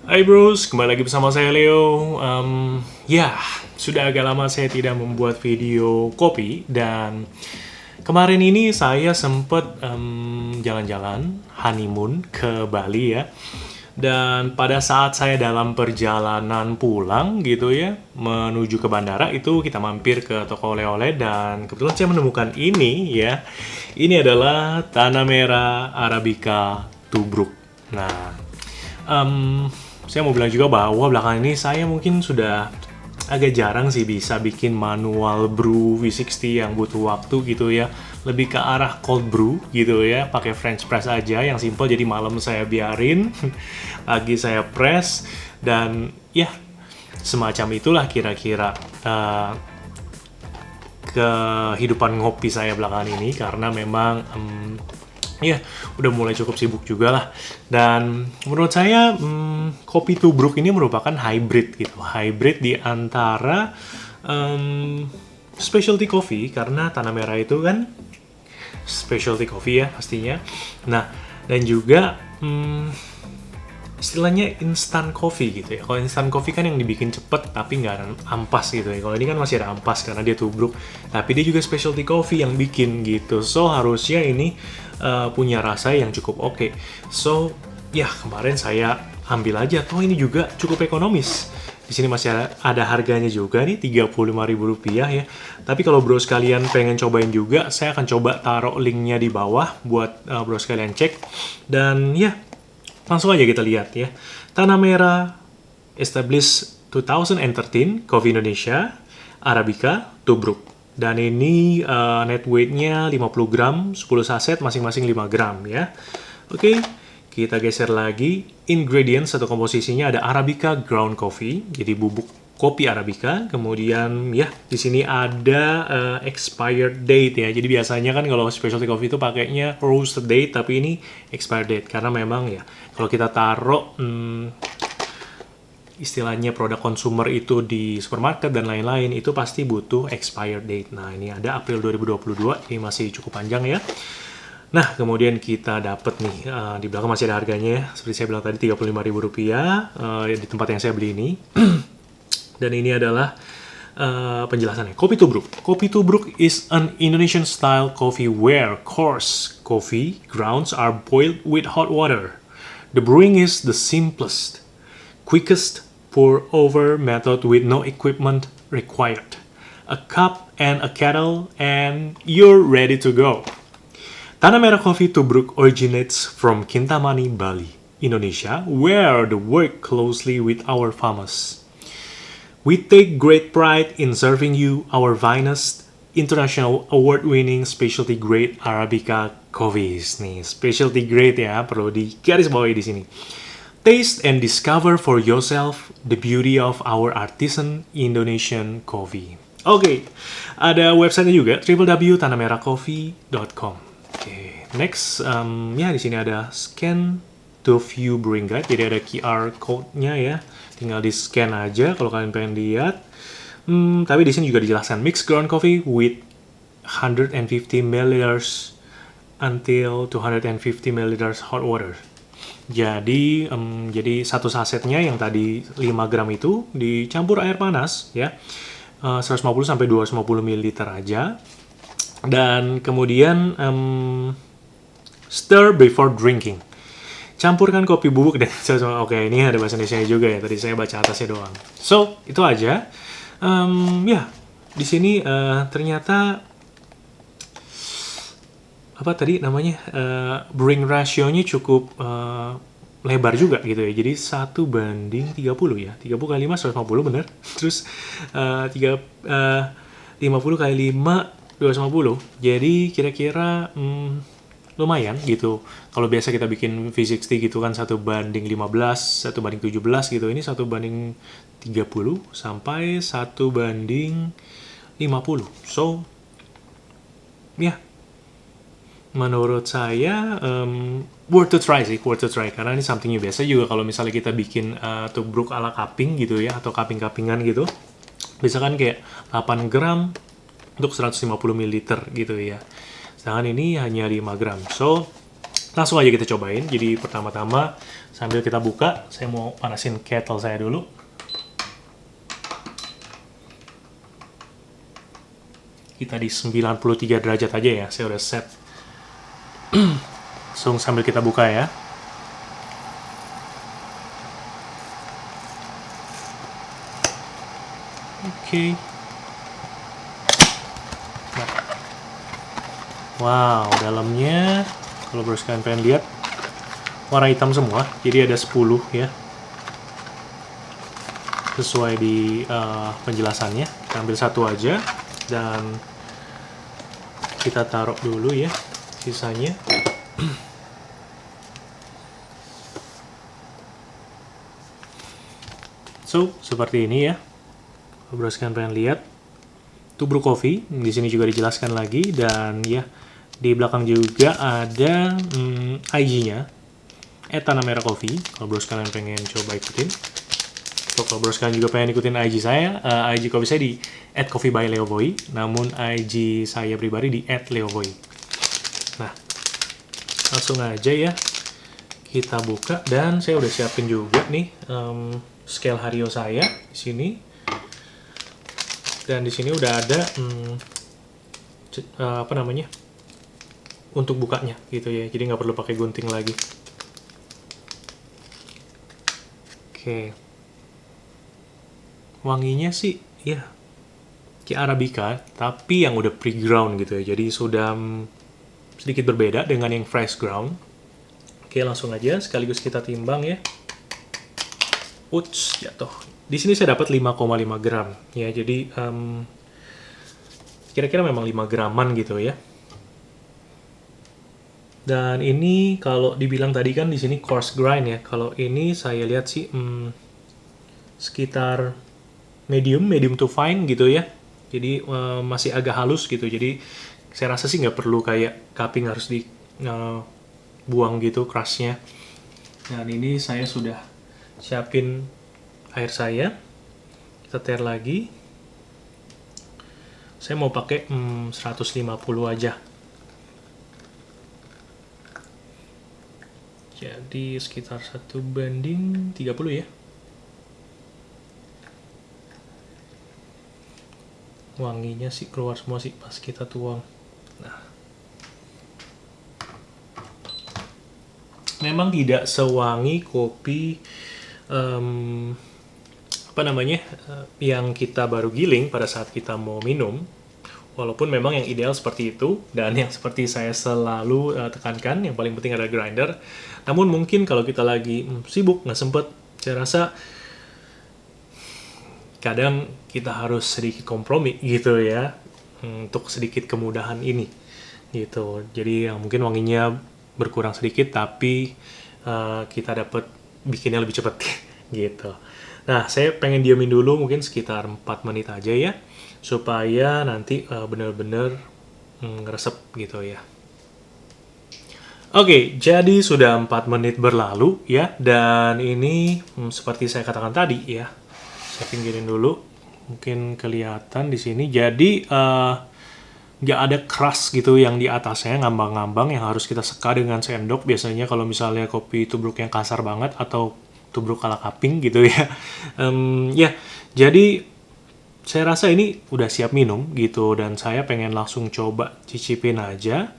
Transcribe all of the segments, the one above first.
Hai bros, kembali lagi bersama saya Leo. Ya, sudah agak lama saya tidak membuat video kopi dan kemarin ini saya sempat jalan-jalan honeymoon ke Bali ya. Dan pada saat saya dalam perjalanan pulang gitu ya, menuju ke bandara itu kita mampir ke toko oleh-oleh dan kebetulan saya menemukan ini ya. Ini adalah Tanah Merah Arabica Tubruk. Nah, Em, saya mau bilang juga bahwa belakangan ini saya mungkin sudah agak jarang sih bisa bikin manual brew V60 yang butuh waktu gitu ya. Lebih ke arah cold brew gitu ya, pakai French press aja yang simple. Jadi malam saya biarin, pagi saya press dan ya semacam itulah kira-kira kehidupan ngopi saya belakangan ini karena memang ya udah mulai cukup sibuk juga lah. Dan menurut saya kopi tubruk ini merupakan hybrid gitu, hybrid di antara specialty coffee karena Tanah Merah itu kan specialty coffee ya pastinya. Nah, dan juga istilahnya instant coffee gitu ya. Kalau instant coffee kan yang dibikin cepet tapi nggak ada ampas gitu ya. Kalau ini kan masih ada ampas karena dia tubruk. Tapi dia juga specialty coffee yang bikin gitu. So harusnya ini punya rasa yang cukup oke. So ya kemarin saya ambil aja. Toh ini juga cukup ekonomis. Di sini masih ada harganya juga nih, Rp35.000 ya. Tapi kalau bro sekalian pengen cobain juga, saya akan coba taruh linknya di bawah buat bro sekalian cek. Dan ya, langsung aja kita lihat ya. Tanah Merah, established 2013, Coffee Indonesia, Arabica, Tubruk. Dan ini net weight-nya 50 gram, 10 saset, masing-masing 5 gram ya. Oke, kita geser lagi. Ingredients atau komposisinya ada Arabica ground coffee, jadi bubuk kopi Arabica. Kemudian ya di sini ada expired date ya. Jadi biasanya kan kalau specialty coffee itu pakainya roasted date, tapi ini expired date karena memang ya kalau kita taruh istilahnya produk consumer itu di supermarket dan lain-lain itu pasti butuh expired date. Nah, ini ada April 2022, ini masih cukup panjang ya. Nah, kemudian kita dapat nih, di belakang masih ada harganya ya. Seperti saya bilang tadi, Rp35.000 di tempat yang saya beli ini. Dan ini adalah penjelasannya. Kopi Tubruk. Kopi Tubruk is an Indonesian style coffee where coarse coffee grounds are boiled with hot water. The brewing is the simplest, quickest pour-over method with no equipment required. A cup and a kettle and you're ready to go. Tanah Merah Coffee Tubruk originates from Kintamani, Bali, Indonesia, where we work closely with our farmers. We take great pride in serving you our finest, international award-winning specialty grade Arabica coffees. Nih, specialty grade ya, perlu digarisbawahi di sini. Taste and discover for yourself the beauty of our artisan Indonesian coffee. Oke, ada websitenya juga, www.tanahmerahcoffee.com. Next, ya di sini ada scan to view brewing guide, jadi ada QR code-nya ya, tinggal di scan aja kalau kalian pengen lihat. Tapi di sini juga dijelaskan mix ground coffee with 150 ml until 250 ml hot water. Jadi satu sasetnya yang tadi 5 gram itu dicampur air panas ya, 150 sampai 250 ml aja. Dan kemudian stir before drinking. Campurkan kopi bubuk dan oke, ini ada bahasa Indonesia juga ya. Tadi saya baca atasnya doang. So, itu aja. Ya, di sini ternyata apa tadi namanya? Brewing ratio-nya cukup lebar juga gitu ya. Jadi 1:30 ya. 30 kali 5 150 bener. Terus 50 kali 5 250. Jadi kira-kira lumayan gitu. Kalau biasa kita bikin V60 gitu kan 1:15, 1:17 gitu. Ini 1:30 sampai 1:50. So, ya, menurut saya worth to try sih, worth to try. Karena ini something new. Biasa juga kalau misalnya kita bikin tubruk ala cupping gitu ya, atau cupping-cuppingan gitu. Bisa kan kayak 8 gram untuk 150 ml gitu ya. Sedangkan ini hanya 5 gram. So, Langsung aja kita cobain. Jadi pertama-tama sambil kita buka, saya mau panasin kettle saya dulu. Kita di 93 derajat aja ya, saya udah set. Langsung sambil kita buka ya. Oke. Nah. Wow, dalamnya kalau bro sekalian pengen lihat warna hitam semua, jadi ada 10 ya. Sesuai di penjelasannya. Kita ambil satu aja dan kita taruh dulu ya sisanya. So, seperti ini ya. Kalau bro sekalian pengen lihat tubruk coffee, di sini juga dijelaskan lagi, dan ya di belakang juga ada IG-nya @Tanah Merah Coffee. Kalau bro sekalian pengen coba ikutin, atau kalau bro sekalian juga pengen ikutin IG saya, IG coffee saya di @coffeebyleovoy, namun IG saya pribadi di @leovoy. Nah, langsung aja ya kita buka, dan saya udah siapin juga nih scale Hario saya di sini. Dan di sini udah ada apa namanya, untuk bukanya gitu ya, jadi nggak perlu pakai gunting lagi. Oke, wanginya sih ya kayak Arabica, tapi yang udah pre-ground gitu ya, jadi sudah sedikit berbeda dengan yang fresh ground. Oke, langsung aja sekaligus kita timbang ya. Uts, jatuh. Di sini saya dapat 5,5 gram ya, jadi kira-kira memang 5 graman gitu ya. Dan ini kalau dibilang tadi kan di sini coarse grind ya, kalau ini saya lihat sih sekitar medium to fine gitu ya. Jadi masih agak halus gitu, jadi saya rasa sih nggak perlu kayak cupping harus dibuang gitu crushnya. Dan ini saya sudah siapin air saya, kita tear lagi. Saya mau pakai 150 aja, jadi sekitar 1:30 ya. Wanginya sih keluar semua sih pas kita tuang. Nah, memang tidak sewangi kopi apa namanya yang kita baru giling pada saat kita mau minum, walaupun memang yang ideal seperti itu, dan yang seperti saya selalu tekankan, yang paling penting adalah grinder. Namun mungkin kalau kita lagi sibuk, nggak sempet, saya rasa kadang kita harus sedikit kompromi gitu ya, untuk sedikit kemudahan ini gitu. Jadi yang mungkin wanginya berkurang sedikit, tapi kita dapat bikinnya lebih cepat gitu. Nah, saya pengen diamin dulu mungkin sekitar 4 menit aja ya, supaya nanti bener-bener ngeresep gitu ya. Oke, jadi sudah 4 menit berlalu ya, dan ini seperti saya katakan tadi ya, saya pinggirin dulu, mungkin kelihatan di sini. Jadi nggak ada crust gitu yang di atasnya ngambang-ngambang yang harus kita seka dengan sendok. Biasanya kalau misalnya kopi tubruk yang kasar banget atau tubruk ala cupping gitu ya. Ya, jadi saya rasa ini udah siap minum gitu, dan saya pengen langsung coba cicipin aja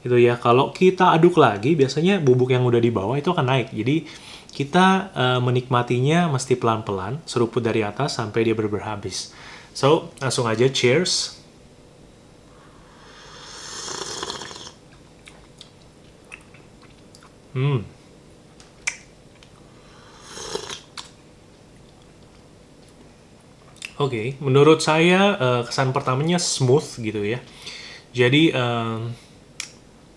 gitu ya. Kalau kita aduk lagi, biasanya bubuk yang udah di bawah itu akan naik. Jadi kita menikmatinya mesti pelan-pelan, seruput dari atas sampai dia benar-benar habis. So, langsung aja cheers. Oke, menurut saya kesan pertamanya smooth gitu ya. Jadi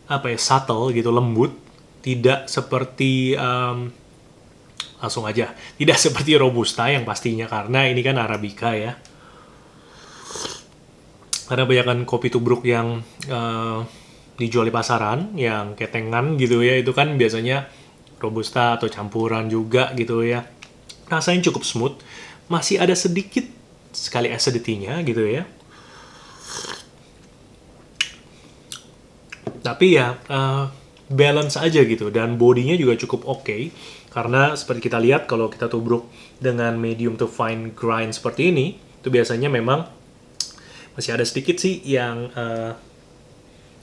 apa ya, subtle gitu, lembut, tidak seperti langsung aja, tidak seperti Robusta yang pastinya, karena ini kan Arabica ya. Karena banyak kopi tubruk yang dijual di pasaran, yang ketengan gitu ya, itu kan biasanya Robusta atau campuran juga gitu ya. Rasanya cukup smooth, masih ada sedikit sekali acidity-nya gitu ya. Tapi ya balance aja gitu, dan bodinya juga cukup oke. Karena seperti kita lihat kalau kita tubruk dengan medium to fine grind seperti ini, itu biasanya memang masih ada sedikit sih yang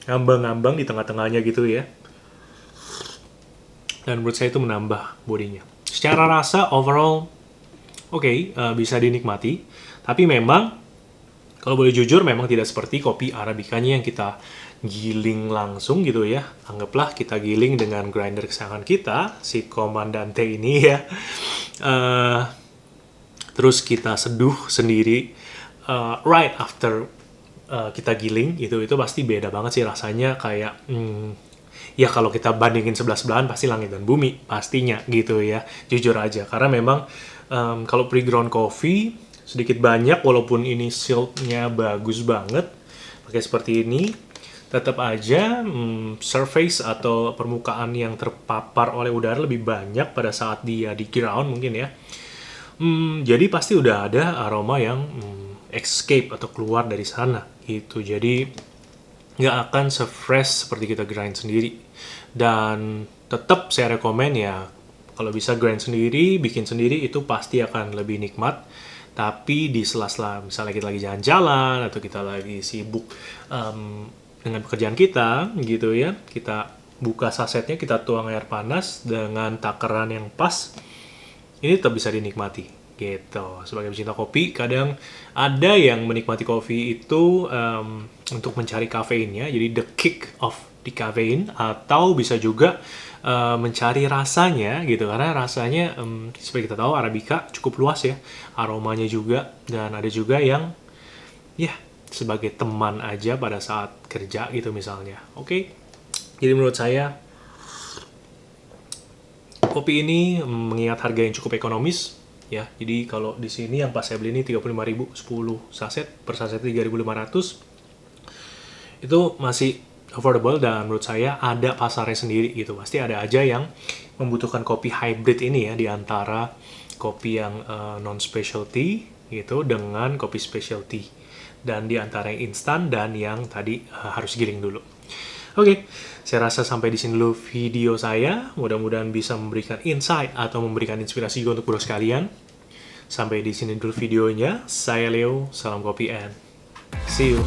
ngambang-ngambang di tengah-tengahnya gitu ya. Dan menurut saya itu menambah bodinya. Secara rasa overall oke, bisa dinikmati. Tapi memang kalau boleh jujur memang tidak seperti kopi Arabicanya yang kita giling langsung gitu ya. Anggaplah kita giling dengan grinder kesayangan kita, si Comandante ini ya. Terus kita seduh sendiri right after kita giling, itu pasti beda banget sih rasanya. Kayak ya kalau kita bandingin sebelah-sebelahan pasti langit dan bumi pastinya gitu ya, jujur aja. Karena memang kalau pre-ground coffee sedikit banyak, walaupun ini siltnya bagus banget pakai seperti ini, tetap aja surface atau permukaan yang terpapar oleh udara lebih banyak pada saat dia di ground mungkin ya. Jadi pasti udah ada aroma yang escape atau keluar dari sana gitu. Jadi nggak akan se-fresh seperti kita grind sendiri. Dan tetap saya rekomen ya, kalau bisa grind sendiri, bikin sendiri, itu pasti akan lebih nikmat. Tapi di sela-sela misalnya kita lagi jalan-jalan atau kita lagi sibuk dengan pekerjaan kita gitu ya, kita buka sasetnya, kita tuang air panas dengan takaran yang pas, ini tetap bisa dinikmati gitu. Sebagai pecinta kopi, kadang ada yang menikmati kopi itu untuk mencari kafeinnya, jadi the kick of the caffeine, atau bisa juga mencari rasanya gitu, karena rasanya seperti kita tahu Arabica cukup luas ya, aromanya juga, dan ada juga yang ya sebagai teman aja pada saat kerja gitu misalnya. Oke. Jadi menurut saya kopi ini mengingat harga yang cukup ekonomis ya. Jadi kalau di sini yang pas saya beli ini 35.000 10 saset, per saset 3.500. Itu masih affordable, dan menurut saya ada pasarnya sendiri gitu. Pasti ada aja yang membutuhkan kopi hybrid ini ya, di antara kopi yang non specialty gitu dengan kopi specialty, dan di antara yang instan dan yang tadi harus giling dulu. Oke, saya rasa sampai di sini dulu video saya. Mudah-mudahan bisa memberikan insight atau memberikan inspirasi juga untuk bro sekalian. Sampai di sini dulu videonya. Saya Leo, salam kopi and see you.